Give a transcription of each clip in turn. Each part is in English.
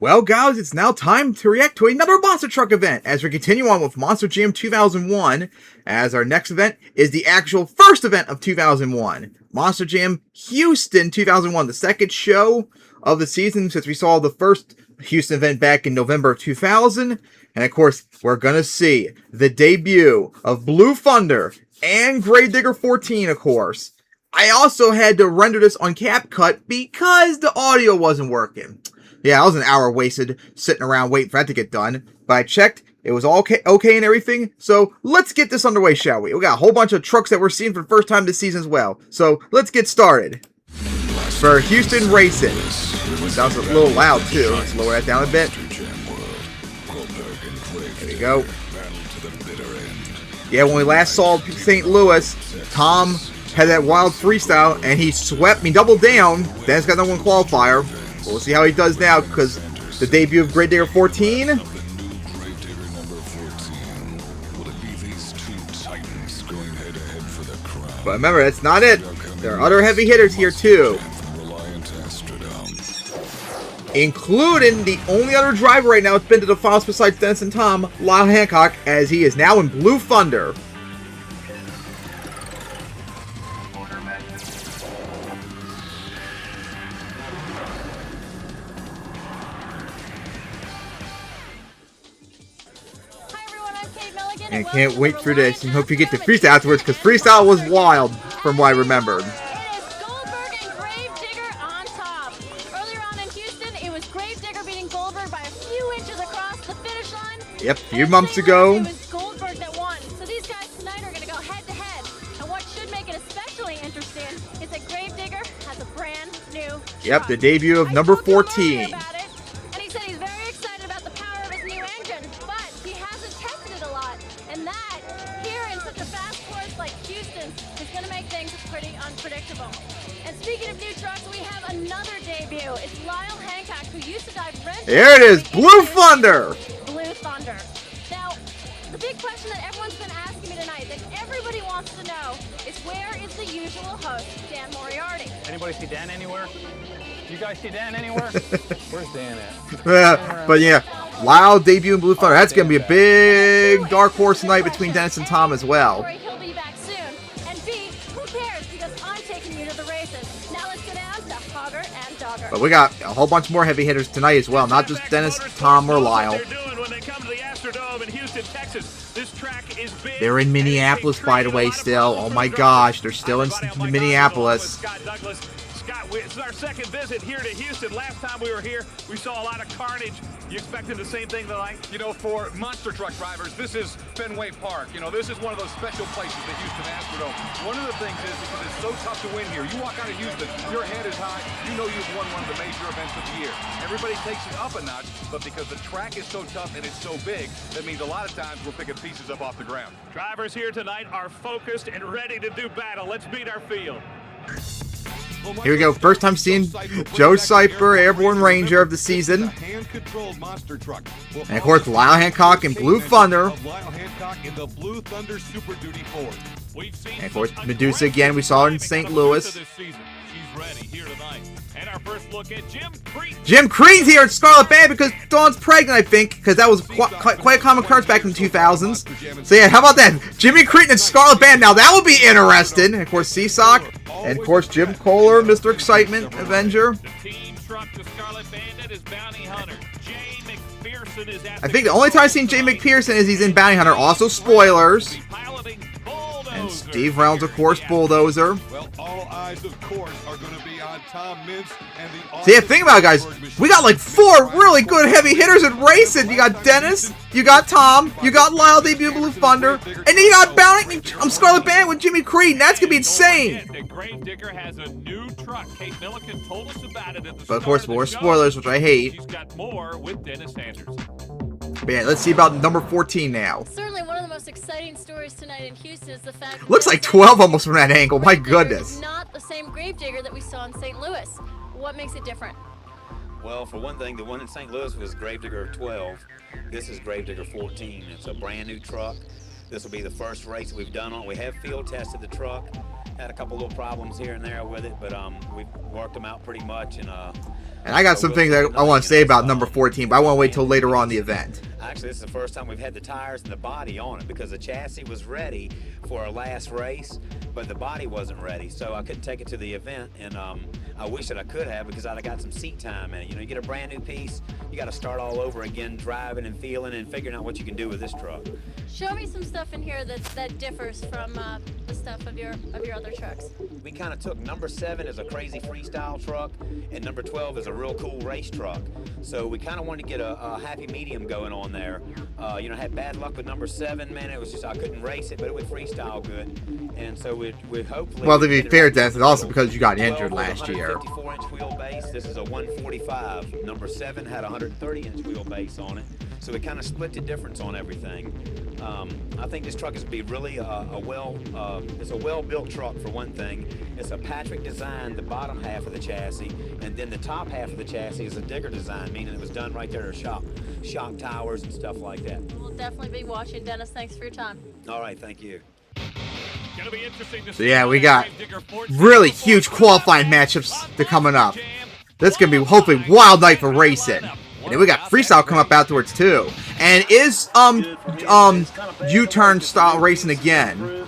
Well, guys, it's now time to react to another Monster Truck event as we continue on with Monster Jam 2001, as our next event is the actual first event of 2001. Monster Jam Houston 2001, the second show of the season since we saw the first Houston event back in November of 2000. And of course, we're going to see the debut of Blue Thunder and Gravedigger 14, of course. I also had to render this on CapCut because the audio wasn't working. Yeah, that was an hour wasted sitting around waiting for that to get done. But I checked, it was all okay and everything. So let's get this underway, shall we? We got a whole bunch of trucks that we're seeing for the first time this season as well. So let's get started. For Houston Racing. Sounds a little loud too. Let's lower that down a bit. There we go. Yeah, when we last saw St. Louis, Tom had that wild freestyle and he swept me double down. Dennis got number one qualifier. We'll see how he does now, because the debut of Gravedigger 14. But remember, that's not it. There are other heavy hitters here too, including the only other driver right now that's been to the finals besides Dennis and Tom, Lyle Hancock, as he is now in Blue Thunder. And can't wait for this, and hope you get the freestyle afterwards, because freestyle was wild from what I remembered. It is Goldberg and Gravedigger on top. Earlier on in Houston, it was Gravedigger beating Goldberg by a few inches across the finish line. Yep, a few months ago. It was Goldberg that won. So these guys tonight are going to go head to head. And what should make it especially interesting is that Gravedigger has a brand new truck. Yep, the debut of number 14. And that, here in such a fast course like Houston, is going to make things pretty unpredictable. And speaking of new trucks, we have another debut. It's Lyle Hancock, who used to dive wrench. There it is, Blue Thunder! Blue Thunder. Now, the big question that everyone's been asking me tonight, that everybody wants to know, is where is the usual host, Dan Moriarty? Anybody see Dan anywhere? You guys see Dan anywhere? Where's Dan at? But yeah, Lyle debut in Blue Thunder. That's going to be a big dark horse tonight between Dennis and Tom as well. He'll be back soon. And B, who cares? Because I'm taking you to the races. Now let's go down to Hogger and Dogger. But we got a whole bunch more heavy hitters tonight as well. Not just Dennis, Tom, or Lyle. They're in Minneapolis, by the way, still. Oh my gosh, they're still in Minneapolis. This is our second visit here to Houston. Last time we were here, we saw a lot of carnage. You expecting the same thing tonight? You know, for monster truck drivers, this is Fenway Park. You know, this is one of those special places, the Houston Astrodome. One of the things is because it's so tough to win here. You walk out of Houston, your head is high. You know you've won one of the major events of the year. Everybody takes it up a notch, but because the track is so tough and it's so big, that means a lot of times we're picking pieces up off the ground. Drivers here tonight are focused and ready to do battle. Let's beat our field. Here we go, first time seeing Joe Cypher, Airborne Ranger of the season. And of course, Lyle Hancock in Blue Thunder. And of course, Medusa again, we saw her in St. Louis. Jim Crean's here at Scarlet Band because Dawn's pregnant, I think, because that was quite a common occurrence back in the 2000s. So yeah, how about that? Jimmy Crean and Scarlet Band, now that would be interesting. And of course, Seasock, and of course, Jim Kohler, Mr. Excitement, Avenger. I think the only time I've seen Jay McPherson is he's in Bounty Hunter. Also, spoilers. And Steve Reynolds, of course, Bulldozer. Well, all eyes, of course, are going to be on Tom Mintz and the... See, think about it, guys. We got like 4 really good heavy hitters in racing. You got Dennis, you got Tom, you got Lyle debut Blue Thunder, and then you got Bounty Scarlet Band with Jimmy Crean. That's going to be insane. But of course, more spoilers, which I hate. But yeah, let's see about number 14 now. Certainly one of the most exciting stories tonight in Houston is the fact looks like 12 almost from that angle. My goodness. Not the same Gravedigger that we saw in St. Louis. What makes it different? Well, for one thing, the one in St. Louis was Gravedigger 12. This is Gravedigger 14. It's a brand new truck. This will be the first race we've done on it. We have field tested the truck. Had a couple little problems here and there with it, but we've worked them out pretty much. And I got some things that I want to say about number 14, but I want to wait till later on in the event. Actually, this is the first time we've had the tires and the body on it, because the chassis was ready for our last race, but the body wasn't ready, so I couldn't take it to the event. And I wish that I could have, because I'd have got some seat time in it. You know, you get a brand new piece, you got to start all over again, driving and feeling and figuring out what you can do with this truck. Show me some stuff in here that differs from the stuff of your other trucks. We kind of took number 7 as a crazy freestyle truck, and number 12 as a real cool race truck. So we kind of wanted to get a happy medium going on there. You know, I had bad luck with number 7, man. It was just, I couldn't race it, but it would freestyle good. And so we hopefully... Well, to be fair, Dennis, it's also because you got injured last year. 154-inch wheelbase. This is a 145. Number 7 had a 130-inch wheelbase on it. So we kind of split the difference on everything. I think this truck is be really it's a well-built truck for one thing. It's a Patrick design, the bottom half of the chassis, and then the top half of the chassis is a Digger design, meaning it was done right there at shock towers and stuff like that. We'll definitely be watching. Dennis, thanks for your time. All right, thank you. Gonna be interesting to So see yeah, how we that got Gravedigger Ford really Focus huge qualifying matchups to coming up. This is going to be hopefully wild night for racing. And then we got freestyle come up afterwards too. And is U-turn style racing again.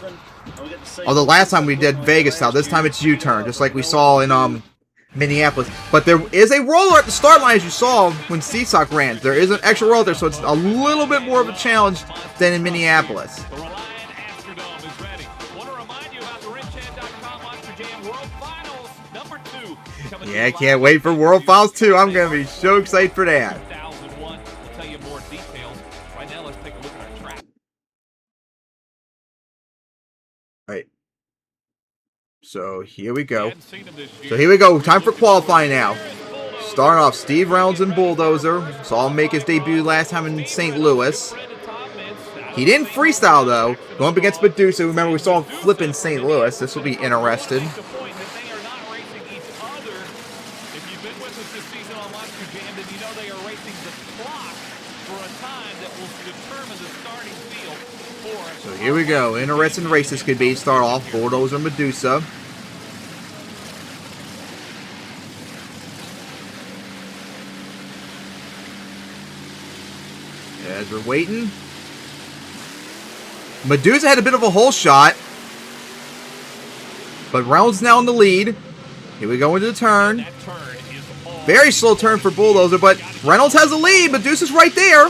Although last time we did Vegas style, this time it's U-turn, just like we saw in Minneapolis. But there is a roller at the start line, as you saw when Seesock ran. There is an extra roller there, so it's a little bit more of a challenge than in Minneapolis. The Reliant Astrodome is ready. Want to remind you about the RidgeChan.com Monster Jam World Finals number 2. coming Yeah, I to you can't live wait for World Finals 2. I'm going to be so excited for that. 2001. We'll tell you more details. Right now, let's take a look at our track. Right. So here we go. Hadn't seen him this year. So here we go. Time for qualifying now. Starting off, Steve Reynolds and Bulldozer. Saw him make his debut last time in St. Louis. He didn't freestyle though. Going up against Medusa. Remember, we saw him flip in St. Louis. This will be interesting. The point that they are not racing each other. If you've been with us this season on Monster Jam, then you know they are racing the clock for a time that will determine the starting field for us. So here we go. Interesting race this could be. Start off, Bulldozer, Medusa. As we're waiting. Medusa had a bit of a hole shot. But Reynolds now in the lead. Here we go into the turn. That turn is all Very slow turn for Bulldozer, but Reynolds has the lead. Medusa's right there.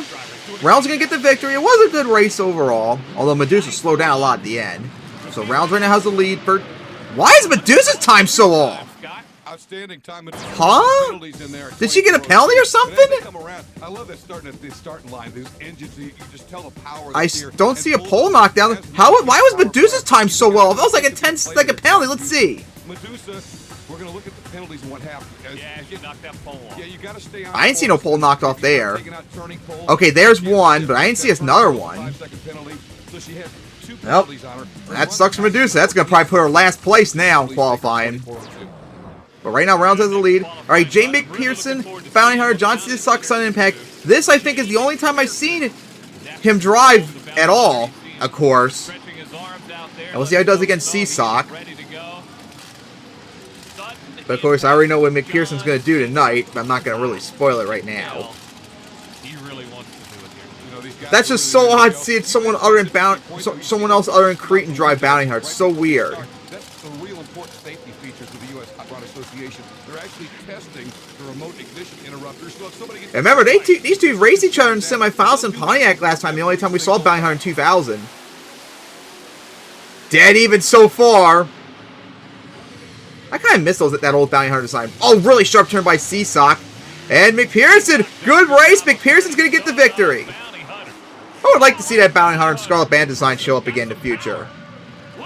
Reynolds going to get the victory. It was a good race overall, although Medusa slowed down a lot at the end. So Reynolds right now has the lead. Why is Medusa's time so off? Scott. Outstanding time. Huh? Penalties in there. Did she get a penalty or something? But as they come around, I love that starting at the starting line. Those engines, you can just tell the power. I that's here. don't And see a Bulldozer pole knockdown. has Why was power Medusa's from time so well? That was like a 10-second penalty. Let's see. Medusa, we're going to look at the penalties and what happened. Yeah, she knocked that pole off. Yeah, you got to stay on. I ain't see no pole knocked off there. Taking out turning poles. Okay, there's one, but I didn't see another one. 5-second penalty. So she had 2 Nope. penalties on her. That sucks for Medusa. That's going to probably put her last place now in qualifying. But right now, Reynolds has the lead. All right, Jay McPherson, Bounty Hunter, John C. Sucks, Sun Impact. This, I think, is the only time I've seen him drive at all, of course. Stretching his arms out there. And we'll see how he does against Seesock. Ready to go. Sutton But, of course, I already know what McPherson's going to do tonight, but I'm not going to really spoil it right now. He really wants to do it here. That's just so odd seeing someone other than someone else other than Cretan drive Bounty Hunter. It's so weird. That's the real important safety features of the U.S. Hot Rod Association. They're actually testing the remote ignition interrupters. So if somebody gets And remember, these two raced each other in semifinals in Pontiac last time, the only time we saw Bounty Hunter in 2000. Dead even so far. I kind of miss that old Bounty Hunter design. Oh, really sharp turn by Seesock. And McPherson, good race. McPherson's going to get the victory. Bounty Hunter. I would like to see that Bounty Hunter and Scarlet Band design show up again in the future.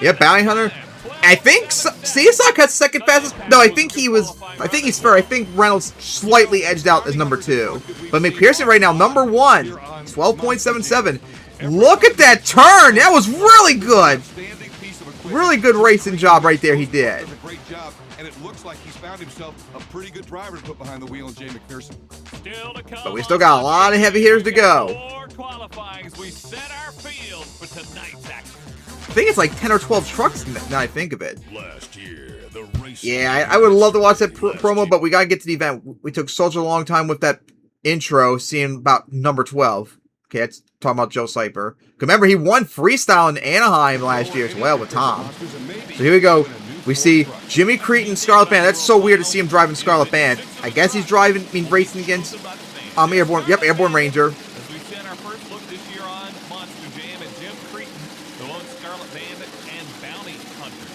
Yeah, Bounty Hunter. I think Seesock has second fastest. No, I think he's fair. I think Reynolds slightly edged out as number 2. But McPherson right now, number 1. 12.77. Look at that turn. That was really good. outstanding piece of equipment. Really good racing job right there he did. Does a great job, and it looks like he's found himself a pretty good driver to put behind the wheel in Jay McPherson. Still to come. But we still got a lot of heavy hitters to go. More qualifying as we set our field for tonight's action. think it's like 10 or 12 trucks now I think of it. Last year, the race. Yeah, I would love to watch that promo, but we gotta get to the event. We took such a long time with that intro, seeing about number 12. Okay, that's talking about Joe Cyper. Remember, he won freestyle in Anaheim last year as well with Tom. So here we go. We see Jimmy Cretin, Scarlet Band. That's so weird to see him driving Scarlet Band. I guess he's racing against Airborne. Yep, Airborne Ranger. As we send our first look this year on Monster Jam at Jim Cretin, the lone Scarlet Bandit, and Bounty Hunter.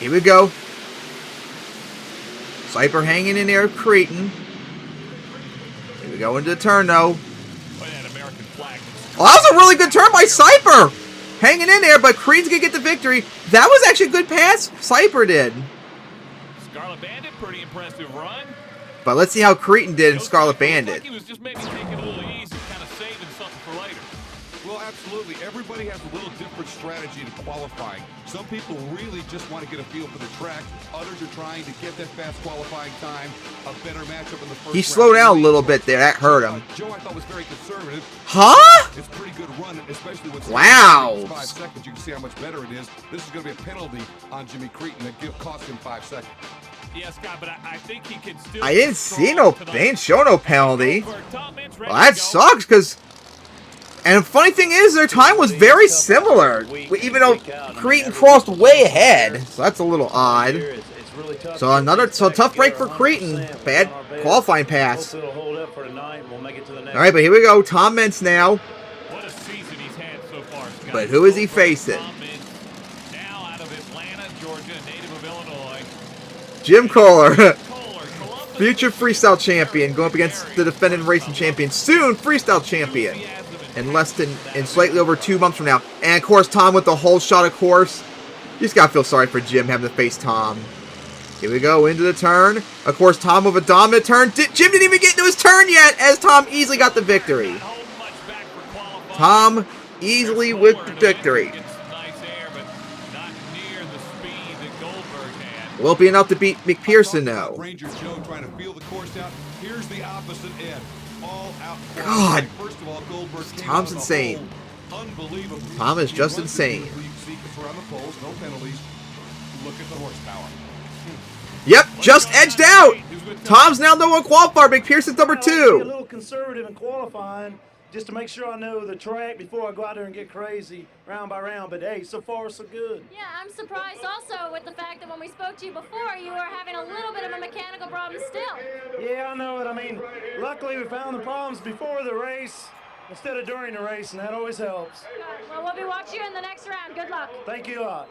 Here we go. Cyper hanging in there with Cretin. Here we go into the turn, though. Look at that American flag. Oh, that was a really good turn by Cyper. Hanging in there, but Cretin's going to get the victory. That was actually a good pass. Cyper did. Scarlet Bandit, pretty impressive run. But let's see how Cretin did in Scarlet Bandit. He was just maybe taking it a little easy, kind of saving something for later. Well, absolutely. Everybody has a little different strategy to qualifying. Some people really just want to get a feel for the track. Others are trying to get that fast qualifying time, a better matchup in the first He round. slowed down a little bit there. That hurt him. Joe, I thought, was very conservative. Huh? It's a pretty good run, especially with Wow. 5 seconds. You can see how much better it is. This is going to be a penalty on Jimmy Cretin that cost him 5 seconds. Yeah, Scott, but I think he can still. I didn't see no, they didn't show no penalty. Well, Well, that sucks because. And the funny thing is, their time was very similar, even though Cretin crossed way ahead. So that's a little odd. So tough break for Cretin. Bad qualifying pass. All right, but here we go. Tom Meents now. What a season he's had so far, Scott. But who is he facing? Tom Meents, now out of Atlanta, Georgia, native of Illinois. Jim Kohler, Kohler, Columbus, future freestyle champion, going up against the defending racing champion, soon freestyle champion. In slightly over 2 months from now. And of course, Tom with the whole shot, of course. You just gotta feel sorry for Jim having to face Tom. Here we go, into the turn. Of course, Tom with a dominant turn. Jim didn't even get into his turn yet, as Tom easily got the victory. not holding much back for qualifying. Tom easily with the victory. Gets nice air, but not near the speed that Goldberg had. Will be enough to beat McPherson, though. Ranger Joe trying to feel the course out. Here's the opposite end. All out. God. First of all, Goldberg came Tom's out of the insane. hole. Unbelievable. Tom is just He runs insane. beautifully. You see us around the poles, no penalties. Look at the horsepower. Yep, just edged out. Tom's now number 1 qualifier. McPherson's number I like to be a 2. little conservative in qualifying, just to make sure I know the track before I go out there and get crazy round by round. But hey, so far so good. Yeah, I'm surprised also with the fact that when we spoke to you before, you were having a little bit of a mechanical problem still. Yeah, I know it. I mean, luckily we found the problems before the race instead of during the race, and that always helps. Well, we'll be watching you in the next round. Good luck. Thank you a lot.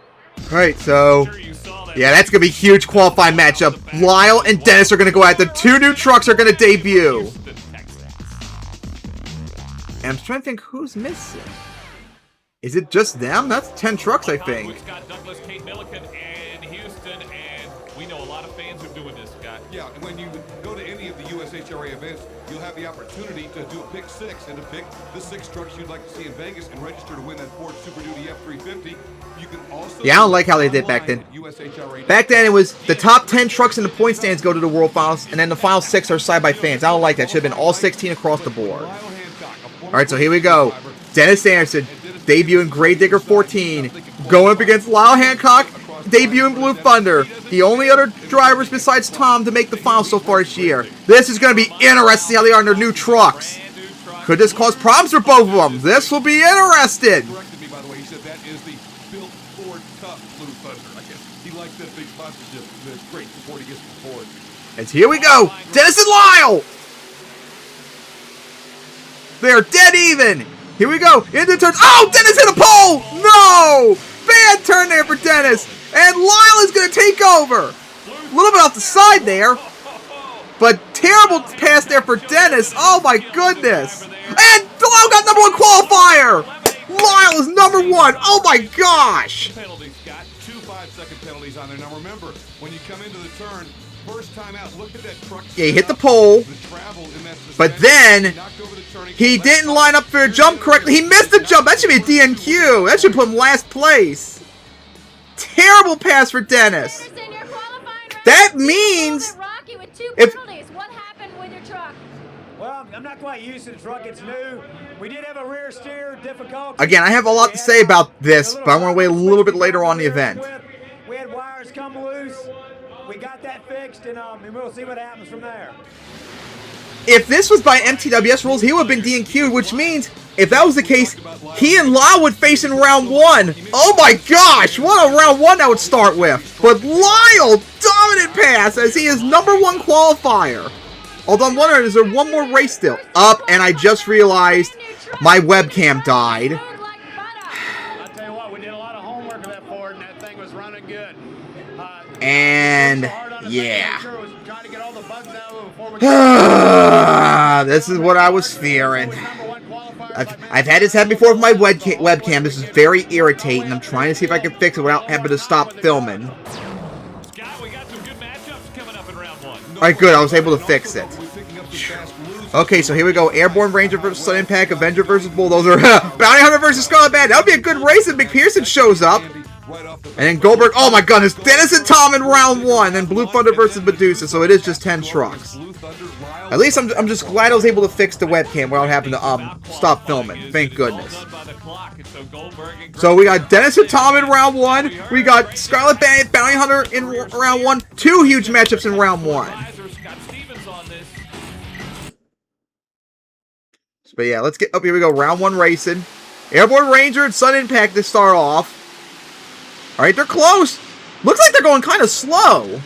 All right, so Sure you saw that. yeah, that's gonna be a huge qualifying matchup. Lyle and Dennis are gonna go at the 2 new trucks are gonna debut. Houston, Texas. And I'm trying to think who's missing. Is it just them? That's 10 trucks, I think. With Scott Douglas, Kate Milliken, and Houston, and we know a lot of fans are doing this, Scott. Yeah, and when you go to any of the USHRA events, you'll have the opportunity to do a pick 6 and to pick the 6 trucks you'd like to see in Vegas and register to win that Ford Super Duty F350. You can also Yeah, I don't like how they did back then. Back then, it was the top 10 trucks in the point stands go to the World Finals, and then the final 6 are side by fans. I don't like that. Should have been all 16 across the board. All right, so here we go. Dennis Anderson, debuting Gravedigger 14, going up against Lyle Hancock, debuting Blue Thunder. The only other drivers besides Tom to make the final so far this year. This is going to be interesting how they are in their new trucks. Could this cause problems for both of them? This will be interesting. Corrected me, by the way. He said that is the Built Ford Cup Blue Thunder. I guess he likes that big sponsorship. It's great support he gets from Ford. And here we go. Dennis and Lyle. They're dead even. Here we go. Into turns. Oh, Dennis hit a pole. No. Bad turn there for Dennis. And Lyle is going to take over. A little bit off the side there. But terrible pass there for Dennis. Oh, my goodness. And Lyle got number 1 qualifier. Lyle is number 1. Oh, my gosh. Penalties, Scott. 2 5-second penalties on there. Now remember, when you come into the turn, first time out, look at that truck. Yeah, he hit the pole. The travel in that But then knocked over the turning he pole. didn't line up for a jump correctly. He missed the jump. That should be a DNQ. That should put him last place. Terrible pass for Dennis. Anderson, you're qualifying round That 2. means Rocky with 2 if- penalties. What happened with your truck? Well, I'm not quite used to the truck. It's new. We did have a rear steer difficulty. Again, I have a lot to say about this, but I want to wait a little bit later on in the event. We had wires come loose. We got that fixed, and we'll see what happens from there. If this was by MTWS rules, he would have been DNQ'd, which means, if that was the case, he and Lyle would face in round 1. Oh my gosh, what a round 1 that would start with. But Lyle, dominant pass, as he is #1 qualifier. Although I'm wondering, is there one more race still? Up, and I just realized my webcam died. I'll tell you what, we did a lot of homework with that Ford, and that thing was running good. And, yeah. Trying to get all the bugs out of it before we This is what I was fearing. I've had this happen before with my webcam. This is very irritating. I'm trying to see if I can fix it without having to stop filming. Scott, we got some good matchups coming up in round 1. Alright, good. I was able to fix it. Okay, so here we go. Airborne Ranger versus Sun Impact. Avenger versus Bulldozer. Bounty Hunter versus Scarlet Bandit. That would be a good race if McPherson shows up. And then Goldberg. Oh my goodness. Dennis and Tom in round 1. And Blue Thunder versus Medusa. So it is just 10 trucks. At least I'm just glad I was able to fix the webcam without having to stop filming. Thank goodness. So we got Dennis and Tom in round 1. We got Scarlet Bandit, Bounty Hunter in round 1. 2 huge matchups in round 1. But yeah, let's get up. Here we go. Round 1 racing. Airborne Ranger and Sun Impact to start off. Alright, they're close. Looks like they're going kind of slow.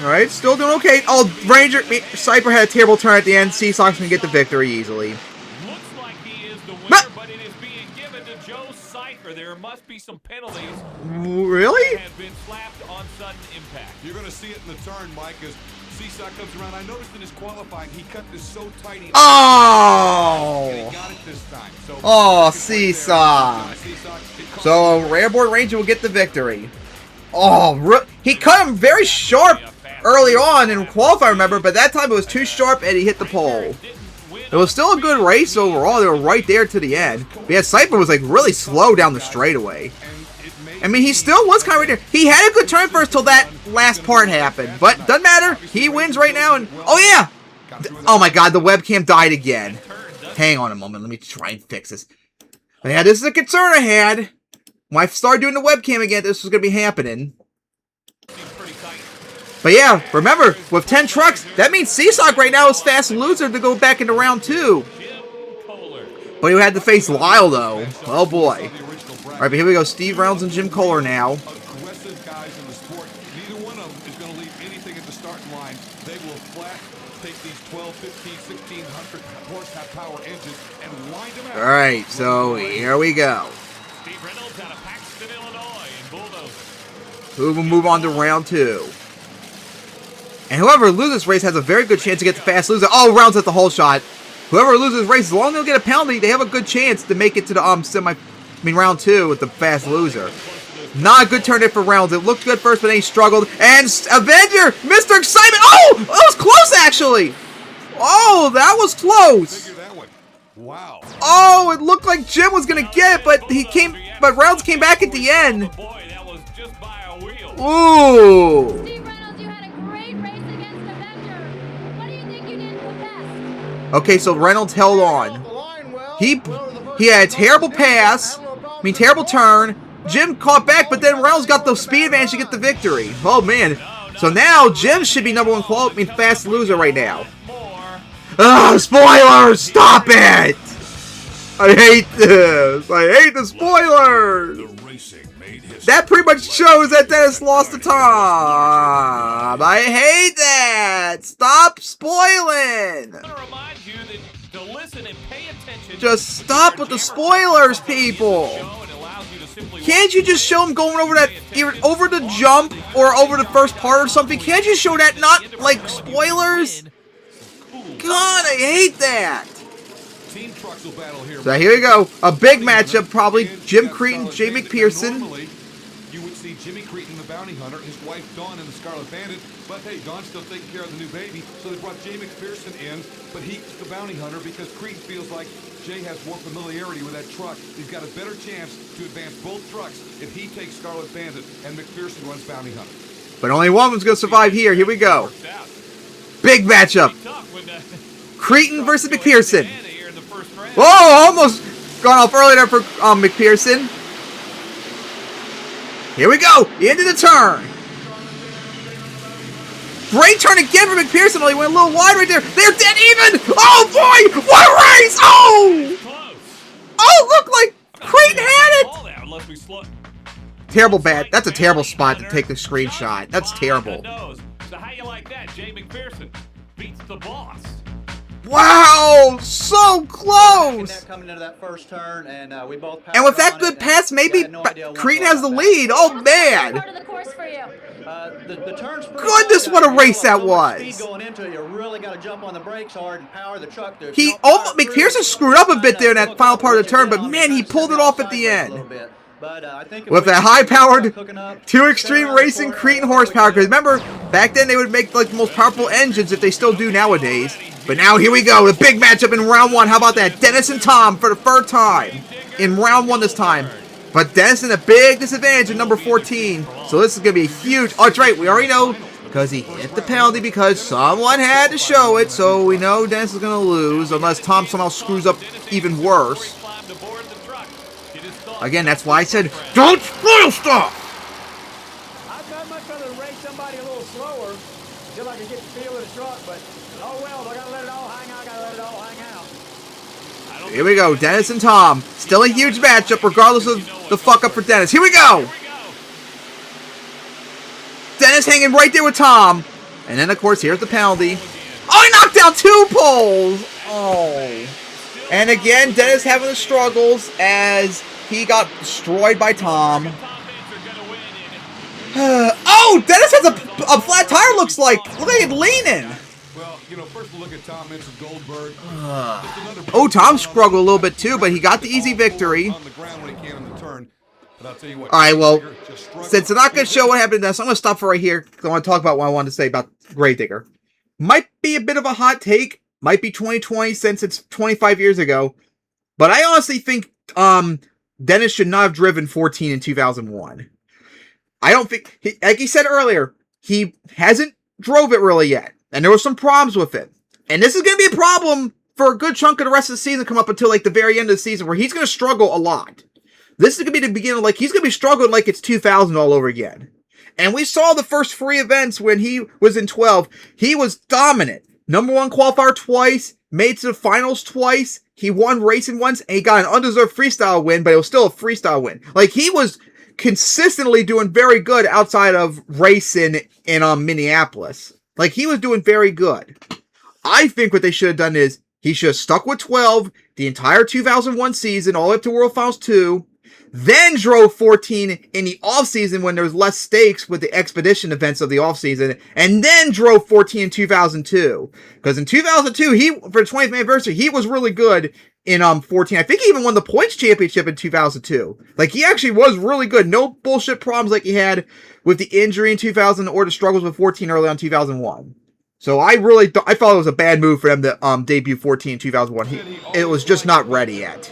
Alright, still doing okay. Oh, Ranger, Cypher had a terrible turn at the end. Seasock's going to get the victory easily. Looks like he is the winner, but it is being given to Joe Cypher. There must be some penalties. Really? Have been slapped on Sudden Impact. You're going to see it in the turn, Mike, as Seasock comes around. I noticed in his qualifying, he cut this so tight. Oh! And he got it this time. So Oh, Seasock. So, Airborne Ranger will get the victory. Oh, he cut him very sharp early on in qualifying, remember, but that time it was too sharp and he hit the pole. It was still a good race overall. They were right there to the end. But yeah, Cypher was like really slow down the straightaway. I mean, he still was kind of right there. He had a good turn first till that last part happened. But doesn't matter. He wins right now. And oh, yeah. Oh, my God. The webcam died again. Hang on a moment. Let me try and fix this. But yeah, this is a concern I had. When I started doing the webcam again, this was going to be happening. But yeah, remember, with 10 trucks, that means Seasock right now is fast loser to go back into round 2. But he had to face Lyle, though. Oh, boy. All right, but here we go. Steve Reynolds and Jim Kohler now. Aggressive guys in the sport. Neither one of them is going to leave anything at the starting line. They will flat take these 12, 15, 1600 horsepower engines and wind them out. All right, so here we go. Steve Reynolds out of Paxton, Illinois, and Bulldozer. Who will move on to round 2? And whoever loses this race has a very good chance to get the fast loser. Oh, Reynolds at the whole shot. Whoever loses this race, as long as they don't get a penalty, they have a good chance to make it to the round 2 with the fast loser. Not a good turn in for Reynolds. It looked good first, but then he struggled. And Avenger, Mr. Excitement. Oh, that was close, actually. Oh, that was close. Wow. Oh, it looked like Jim was gonna get it, but Reynolds came back at the end. Boy, that was just by a wheel. Ooh. Steve Reynolds, you had a great race against Avenger. What do you think you did the best? Okay, so Reynolds held on. He had a terrible pass. Terrible turn. Jim caught back, but then Reynolds got the speed advantage to get the victory. Oh, man. So now Jim should be #1 fast loser right now. Ah, spoilers! Stop it! I hate this. I hate the spoilers. That pretty much shows that Dennis lost the time. I hate that. Stop spoiling. Just stop with the spoilers, people. Can't you just show them going over that, either over the jump or over the first part or something? Can't you show that, not like spoilers? God, I hate that. So here we go. A big matchup, probably. Jim Cretin, Jay McPherson. You would see Jimmy Cretin, the bounty hunter, his wife Dawn in the Scarlet Bandit. But hey, Dawn's still taking care of the new baby, so they brought Jay McPherson in. But he's the bounty hunter because Cretin feels like Jay has more familiarity with that truck. He's got a better chance to advance both trucks if he takes Scarlet Bandit and McPherson runs bounty hunter. But only one was going to survive here. Here we go. Big matchup. Tough when, Cretin versus McPherson. here in the first round. Whoa, almost gone off early there for McPherson. Here we go, into the turn. Great turn again for McPherson, only went a little wide right there. They're dead even. Oh boy, what a race! Oh! Close. Oh, look like Creighton had it. Ball there, unless we slow. Terrible bad. That's a terrible spot to take the screenshot. That's terrible. So how you like that? Jay McPherson beats the boss. Wow, so close. Coming into that first turn, and we both. And with that good pass, maybe Creighton has the lead. Oh man. Part of the course for you. The turn's pretty Goodness, good. what a race that Speed was. going into it, you really got to jump on the brakes hard and power the truck through. He almost, McPherson screwed up a bit there in that final part of the turn, but man, he pulled it off at the end. With that high-powered, 2 Extreme Racing Creighton horsepower. Because remember, back then they would make like the most powerful engines if they still do nowadays. But now here we go, the big matchup in round 1. How about that? Dennis and Tom for the third time in round 1 this time. But Dennis in a big disadvantage at number 14. So this is going to be a huge... Oh, that's right. We already know because he hit the penalty because someone had to show it. So we know Dennis is going to lose unless Tom somehow screws up even worse. Again, that's why I said, don't spoil stuff! I'd much rather race somebody a little slower until I can get the feel of the truck, but oh well, I gotta let it all hang out, Here we go, Dennis and Tom. Still a huge matchup regardless of the fuck up for Dennis. Here we go! Dennis hanging right there with Tom. And then, of course, here's the penalty. Oh, he knocked down 2 poles! Oh. And again, Dennis having the struggles as he got destroyed by Tom. Oh, Dennis has a flat tire, looks like. Look at it leaning. Well, you know, first look at Tom Mitchell Goldberg. Oh, Tom struggled a little bit too, but he got the easy victory. On the ground when he can in the turn. But I'll tell you what, all right, well, since I'm not going to show what happened to Dennis, I'm going to stop for right here because I want to talk about what I wanted to say about Gravedigger. Might be a bit of a hot take. Might be 2020 since it's 25 years ago. But I honestly think Dennis should not have driven 14 in 2001. I don't think, like he said earlier, he hasn't drove it really yet. And there were some problems with it. And this is going to be a problem for a good chunk of the rest of the season come up until like the very end of the season where he's going to struggle a lot. This is going to be the beginning, like he's going to be struggling like it's 2000 all over again. And we saw the first 3 events when he was in 12. He was dominant. #1 qualifier twice, made it to the finals twice. He won racing once, and he got an undeserved freestyle win, but it was still a freestyle win. Like, he was consistently doing very good outside of racing in Minneapolis. Like, he was doing very good. I think what they should have done is, he should have stuck with 12 the entire 2001 season, all the way up to World Finals 2, then drove 14 in the offseason when there was less stakes with the expedition events of the offseason, and then drove 14 in 2002. Because in 2002, for the 20th anniversary, he was really good in 14. I think he even won the points championship in 2002. Like, he actually was really good. No bullshit problems like he had with the injury in 2000 or the struggles with 14 early on 2001. So I thought it was a bad move for them to debut 14 in 2001. It was just not ready yet.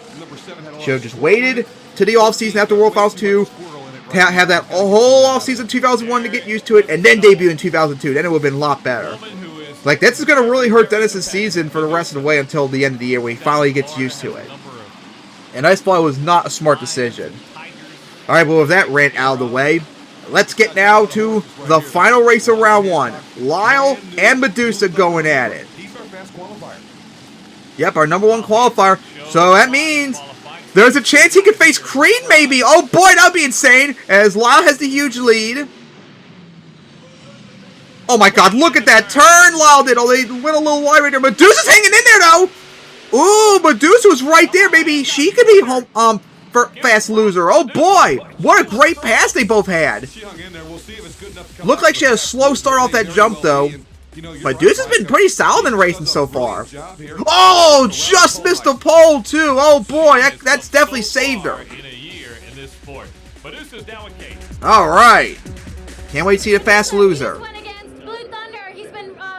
Should have just waited to the offseason after World Finals 2, have that whole offseason 2001 to get used to it, and then debut in 2002. Then it would have been a lot better. Like, this is going to really hurt Dennis's season for the rest of the way until the end of the year when he finally gets used to it. And I thought it was not a smart decision. Alright, well, with that rant out of the way, let's get now to the final race of round 1. Lyle and Medusa going at it. Yep, our #1 qualifier. So that means there's a chance he could face Creed, maybe. Oh boy, that would be insane. As Lyle has the huge lead. Oh my god, look at that turn Lyle did. Oh, they went a little wide right there. Medusa's hanging in there, though. Ooh, Medusa was right there. Maybe she could be home, fast loser. Oh boy, what a great pass they both had. Looked like she had a slow start off that jump, though. Medusa's been pretty solid in racing so far. Oh, just missed the pole, too. Oh, boy, that's definitely saved her. All right. Can't wait to see the fast loser.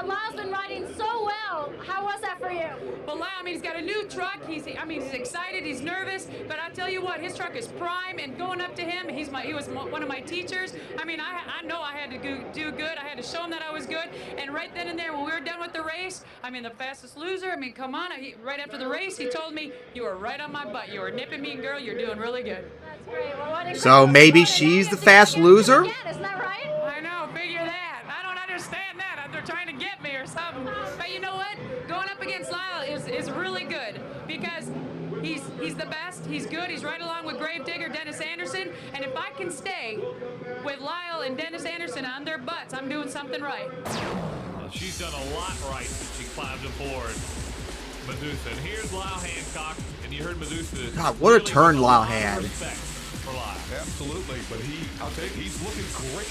Lyle's been riding so well. How was that for you? Well, Lyle, I mean, he's got a new truck. He's excited. He's nervous. But I tell you what, his truck is prime. And going up to him, he was one of my teachers. I mean, I know I had to do good. I had to show him that I was good. And right then and there, when we were done with the race, I mean, the fastest loser. I mean, come on. Right after the race, he told me, "You were right on my butt. You were nipping me, girl. You're doing really good." That's great. Well, what So maybe she's the fast loser? Yeah, isn't that right? I know, figure that. I don't understand that. They're trying to get me or something. But you know what? Going up against Lyle is really good because he's the best. He's good. He's right along with Gravedigger, Dennis Anderson. And if I can stay with Lyle and Dennis Anderson on their butts, I'm doing something right. Well, she's done a lot right since she climbed aboard Medusa. And here's Lyle Hancock, and you heard Medusa. God, what a turn Lyle had. Respect for Lyle. Absolutely, but I'll tell you, he's looking great.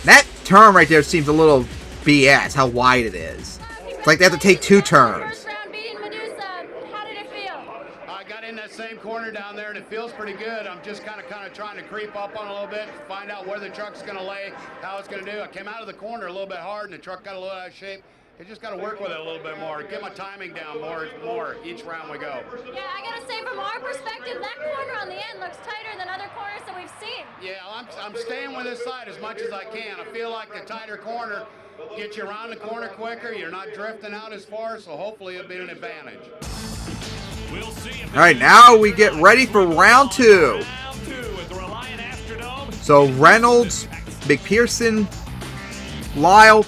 That turn right there seems a little BS, how wide it is. It's like they have to take 2 turns. First round beating Medusa. How did it feel? I got in that same corner down there, and it feels pretty good. I'm just kind of trying to creep up on a little bit, find out where the truck's going to lay, how it's going to do. I came out of the corner a little bit hard, and the truck got a little out of shape. You just got to work with it a little bit more, get my timing down more each round we go. Yeah, I gotta say, from our perspective, that corner on the end looks tighter than other corners that we've seen. Yeah, I'm staying with this side as much as I can. I feel like the tighter corner gets you around the corner quicker. You're not drifting out as far, so hopefully it'll be an advantage. We'll see. All right, now we get ready for round 2. So Reynolds, McPherson, Lyle,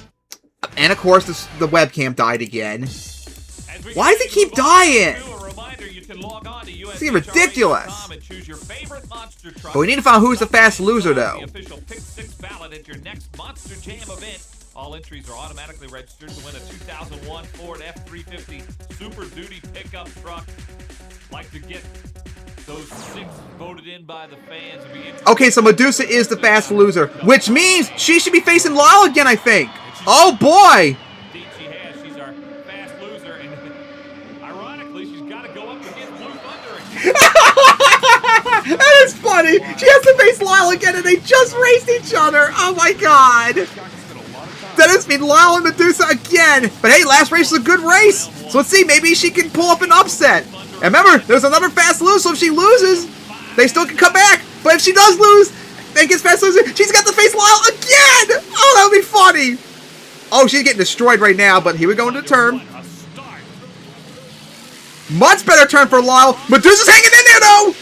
and of course the webcam died again. Why does it keep dying? It's getting ridiculous. But we need to find out who's the fast loser, though. The official Pick 6 ballot at your next Monster Jam event. All entries are automatically registered to win a 2001 Ford F-350 Super Duty pickup truck. Like to get those 6 voted in by the fans. Okay, so Medusa is the fast loser, which means she should be facing Lyle again, I think. Oh, boy! Indeed she has. She's our fast loser, and ironically, she's got to go up against Blue Thunder again. That is funny. She has to face Lyle again, and they just raced each other. Oh, my God. That does mean Lyle and Medusa again. But hey, last race was a good race. So let's see, maybe she can pull up an upset. And remember, there's another fast loser, so if she loses, they still can come back. But if she does lose, and gets fast loser, she's got to face Lyle again. Oh, that would be funny. Oh, she's getting destroyed right now, but here we go into the turn. Much better turn for Lyle. Medusa's hanging in there, though.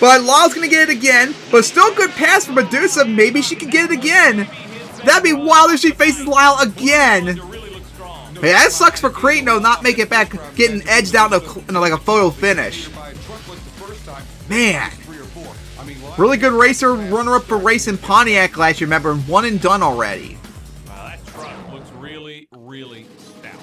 But Lyle's going to get it again. But still good pass for Medusa. Maybe she can get it again. That'd be wild if she faces Lyle again. Hey, that sucks for Creighton, though, not making it back, getting edged out in like a photo finish. Man. Really good racer, runner-up for racing Pontiac last year, remember, one and done already. Wow, that truck looks really, really stout.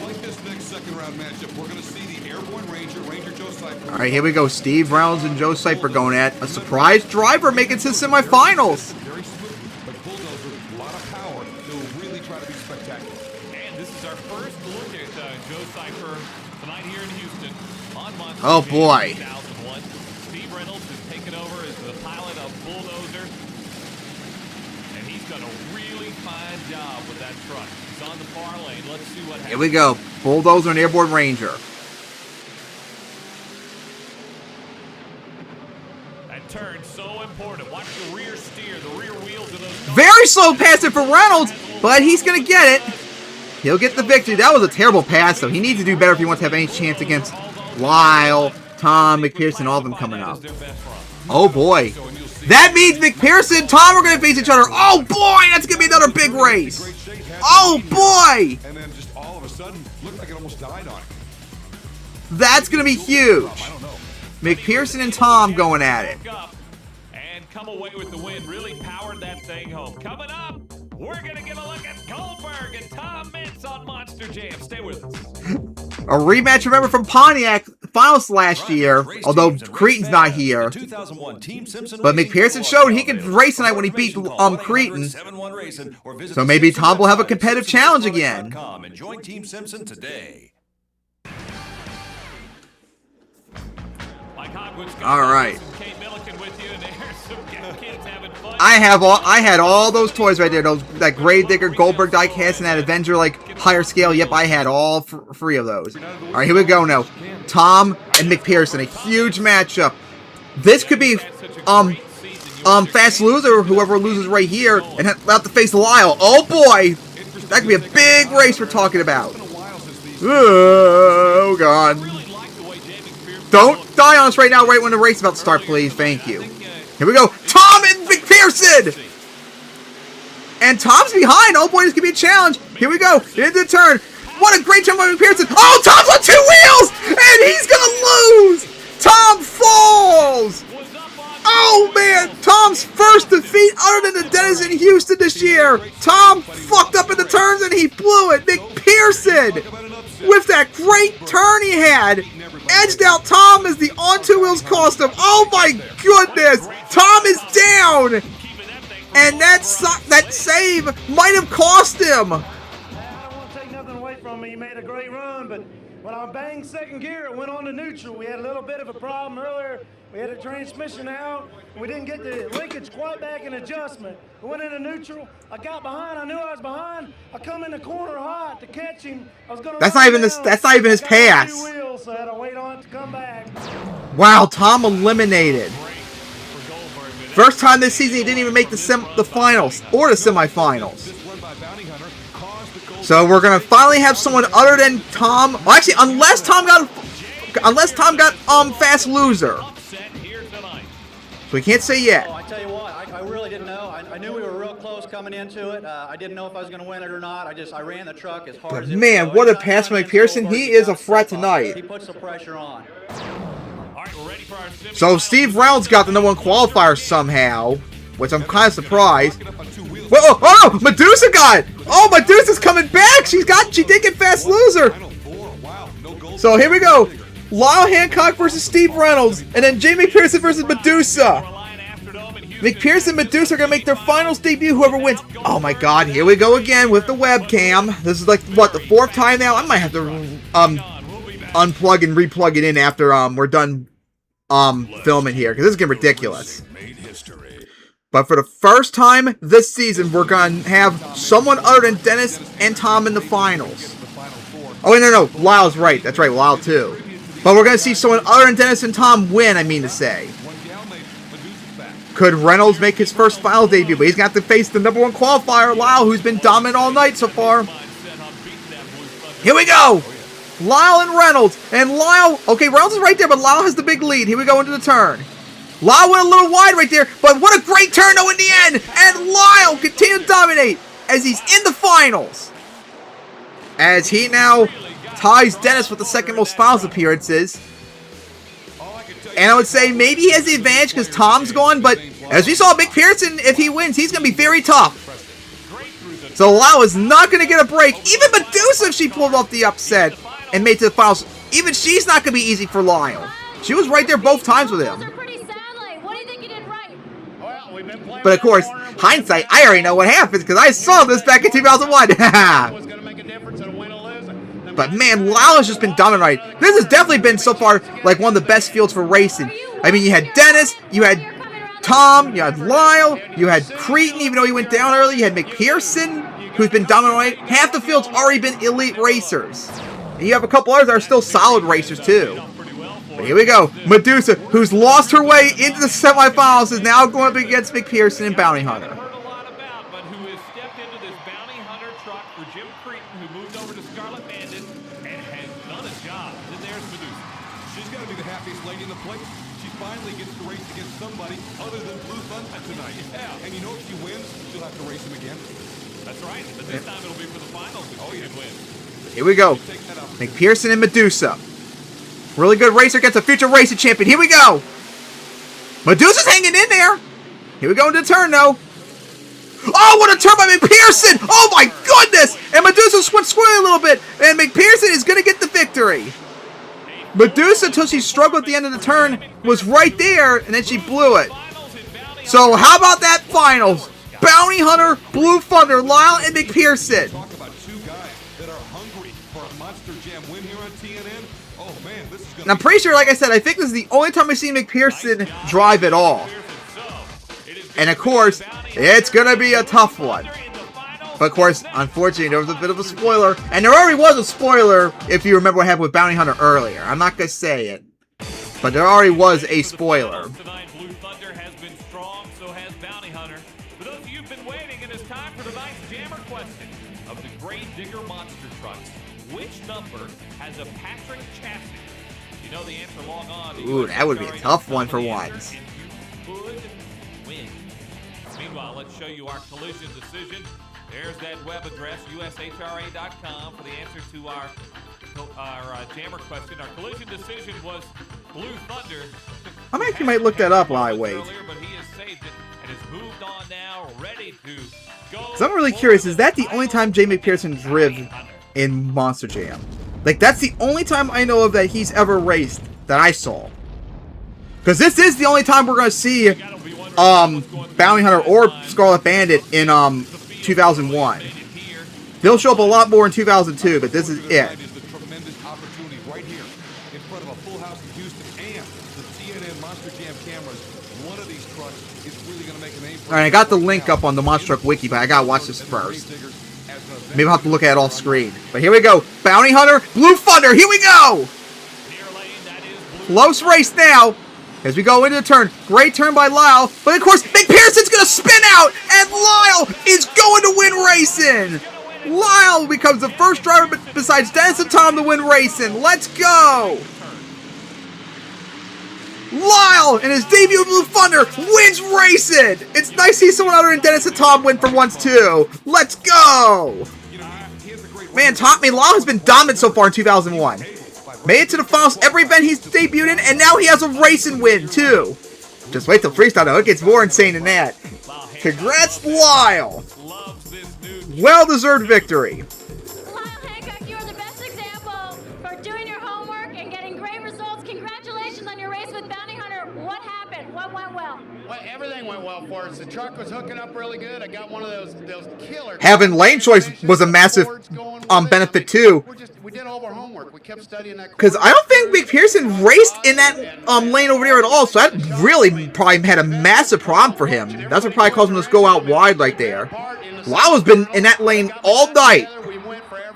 Like this next second-round matchup, we're going to see the Airborne Ranger, Joe Cypher. All right, here we go. Steve Reynolds and Joe Cypher going at a surprise driver making it to the semifinals. Very smooth, but Bulldozer with a lot of power. They'll really try to be spectacular. And this is our first look at Joe Cypher tonight here in Houston on Monster Oh, Jam boy. 2001. Steve Reynolds has taken over as the pilot of Bulldozer, and he's done a really fine job with that truck. He's on the far lane. Let's see what happens. Here we go. Bulldozer and Airborne Ranger. That turn's so important. Watch the rear steer, the rear wheels of those cars. Very slow passing for Reynolds, but he's going to get it. He'll get the victory. That was a terrible pass, though. He needs to do better if he wants to have any chance against Lyle, Tom, McPherson, all of them coming up. Oh, boy. That means McPherson and Tom are going to face each other. Oh, boy, that's going to be another big race. Oh, boy. And then just all of a sudden, looked like it almost died on it. That's going to be huge. McPherson and Tom going at it. And come away with the win. Really powered that thing home. Coming up, we're going to get a look at Goldberg and Tom Mintz on Monster Jam. Stay with us. A rematch, remember, from Pontiac finals last year, although Creighton's not here. But McPherson showed he could race tonight when he beat Creighton. So maybe Tom will have a competitive challenge again. And join Team Simpson today. All right. I had all those toys right there. That Gravedigger, Goldberg diecast, and that Avenger higher scale. Yep, I had all three of those. All right, here we go now. Tom and McPherson, a huge matchup. This could be fast loser, whoever loses right here, and have to face Lyle. Oh boy, that could be a big race we're talking about. Oh god. Don't die on us right now, right when the race is about to start, please. Thank you. Here we go. Tom and McPherson! And Tom's behind. Oh boy, this could be a challenge. Here we go. Into the turn. What a great turn by McPherson. Oh, Tom's on 2 wheels! And he's gonna lose! Tom falls! Oh man, Tom's first defeat other than the Dennis in Houston this year. Tom fucked up in the turns and he blew it. McPherson, with that great turn he had, edged out Tom as the on 2 wheels cost him. Oh my goodness, Tom is down. And that save might have cost him. I don't want to take nothing away from him. He made a great run, but when I banged second gear, it went on to neutral. We had a little bit of a problem earlier. We had a transmission out, and we didn't get the linkage quite back in adjustment. We went into neutral. I got behind. I knew I was behind. I come in the corner hot to catch him. I was gonna. That's not even his pass. 2 wheels, so I had to wait on it to come back. Wow, Tom eliminated. First time this season he didn't even make the finals or the semifinals. So we're gonna finally have someone other than Tom. Well, actually, unless Tom got fast loser. So we can't say yet. Oh, I tell you what, I really didn't know. I knew we were real close coming into it. I didn't know if I was going to win it or not. I ran the truck as hard as it man, would what go. a pass from McPherson. He is a threat tonight. He puts the pressure on. So Steve Reynolds got the #1 qualifier somehow, which I'm kind of surprised. Whoa, oh, Medusa got it. Oh, Medusa's coming back. She did get fast loser. So here we go. Lyle Hancock versus Steve Reynolds, and then Jamie McPherson versus Medusa. McPherson and Medusa are going to make their finals debut, whoever wins. Oh my god, here we go again with the webcam. This is the 4th time now? I might have to unplug and replug it in after we're done filming here, because this is getting ridiculous. But for the first time this season, we're going to have someone other than Dennis and Tom in the finals. Oh, no, Lyle's right. That's right, Lyle too. But we're going to see someone other than Dennis and Tom win, I mean to say. Could Reynolds make his first final debut? But he's going to have to face the #1 qualifier, Lyle, who's been dominant all night so far. Here we go! Lyle and Reynolds. And Lyle, okay, Reynolds is right there, but Lyle has the big lead. Here we go into the turn. Lyle went a little wide right there, but what a great turn though in the end! And Lyle continues to dominate as he's in the finals. As he now ties Dennis with the 2nd most finals appearances. And I would say maybe he has the advantage because Tom's gone, but as we saw McPherson, if he wins, he's going to be very tough. So Lyle is not going to get a break. Even Medusa, if she pulled off the upset and made it to the finals, even she's not going to be easy for Lyle. She was right there both times with him. But of course, hindsight, I already know what happens because I saw this back in 2001. But man, Lyle has just been dominant. This has definitely been so far like one of the best fields for racing. I mean, you had Dennis, you had Tom, you had Lyle, you had Cretin, even though he went down early. You had McPherson, who's been dominant. Half the field's already been elite racers. And you have a couple others that are still solid racers too. But here we go. Medusa, who's lost her way into the semifinals, is now going up against McPherson and Bounty Hunter. And you know if she wins, she'll have to race him again. That's right, but this time it'll be for the finals if she can win. Here we go. McPherson and Medusa. Really good racer against a future racing champion. Here we go. Medusa's hanging in there. Here we go into the turn, though. Oh, what a turn by McPherson. Oh, my goodness. And Medusa went squirrely a little bit. And McPherson is going to get the victory. Medusa, until she struggled at the end of the turn, was right there, and then she blew it. So how about that finals? Bounty Hunter, Blue Thunder, Lyle, and McPherson. that are hungry for a Monster Jam win here on TNN. Oh man, this is going to And I'm pretty sure, like I said, I think this is the only time I've seen McPherson drive at all. And of course, it's going to be a tough one. But of course, unfortunately, there was a bit of a spoiler. And there already was a spoiler if you remember what happened with Bounty Hunter earlier. I'm not going to say it. But there already was a spoiler. Tonight, Blue Thunder has been strong, so has Bounty Hunter. For those of you who've been waiting, it is time for tonight's jammer question of the Grave Digger Monster Trucks. Which number has a Patrick chassis? You know the answer, log on. Ooh, that would be a tough one for once. You could win. Meanwhile, let's show you our collision decision. There's that web address, ushra.com, for the answer to our jammer question. Our collision decision was Blue Thunder. I actually might look that up while I wait. But he has saved it and has moved on now, ready to go. So I'm really curious, is that the only time Jay McPherson driven in Monster Jam? Like, that's the only time I know of that he's ever raced that I saw. Because this is the only time we're going to see Bounty Hunter or Scarlet Bandit in 2001. They'll show up a lot more in 2002, but this is it. That is the tremendous opportunity right here in front of a full house in Houston and the TNN Monster Jam cameras. One of these trucks is really going to make a name for Alright, I got the link up on the Monster Truck Wiki, but I gotta watch this first. Maybe I'll have to look at it off screen. But here we go. Bounty Hunter, Blue Thunder, here we go! Close race now. As we go into the turn. Great turn by Lyle. But of course, McPherson's going to spin out. And Lyle is going to win racing. Lyle becomes the first driver besides Dennis and Tom to win racing. Let's go. Lyle, in his debut Blue Thunder, wins racing. It's nice to see someone other than Dennis and Tom win for once, too. Let's go. Man, Lyle has been dominant so far in 2001. Made it to the finals every event he's debuted in, and now he has a racing win, too. Just wait till freestyle, though. It gets more insane than that. Congrats, Lyle. Well-deserved victory. Lyle Hancock, you are the best example for doing your homework and getting great results. Congratulations on your race with Bounty Hunter. What happened? What went well? Well, everything went well for us. The truck was hooking up really good. I got one of those killer. Having lane choice was a massive benefit, too. We did all our homework. We kept studying that. Because I don't think McPherson raced in that lane over there at all, so that really probably had a massive problem for him. That's what probably caused him to go out wide right there. Lyle has been in that lane all night,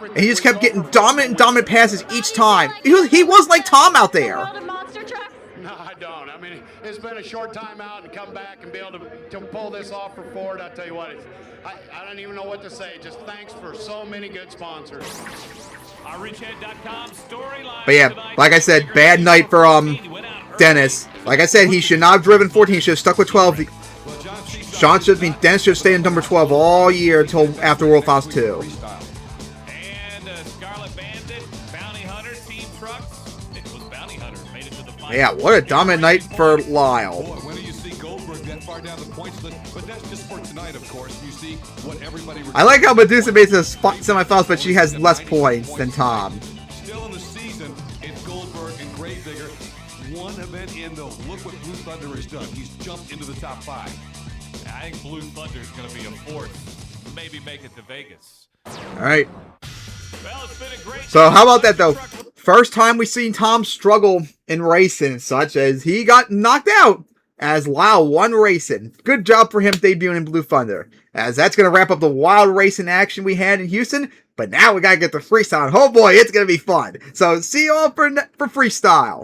and he just kept getting dominant passes each time. He was like Tom out there. No, I don't. I mean, it's been a short time out and come back and be able to pull this off for Ford. I'll tell you what, I don't even know what to say. Just thanks for so many good sponsors. But yeah, like I said, bad night for Dennis. Like I said, he should not have driven 14. He should have stuck with 12. Dennis should have stayed in number 12 all year until after World Finals 2. Yeah, what a dominant night for Lyle. When do you see Goldberg that far down the points list? But that's just for tonight, of course. You see what everybody. I like how Medusa made it to the semifinals, but she has less points than Tom. Still in the season, it's Goldberg and Gravedigger. One event in, though. Look what Blue Thunder has done. He's jumped into the top 5. I think Blue Thunder is going to be a fourth. Maybe make it to Vegas. All right. So how about that, though? First time we've seen Tom struggle in racing and such, as he got knocked out as Lyle won racing. Good job for him debuting in Blue Thunder. As that's going to wrap up the wild racing action we had in Houston. But now we got to get the freestyle. Oh boy, it's going to be fun. So see you all for freestyle.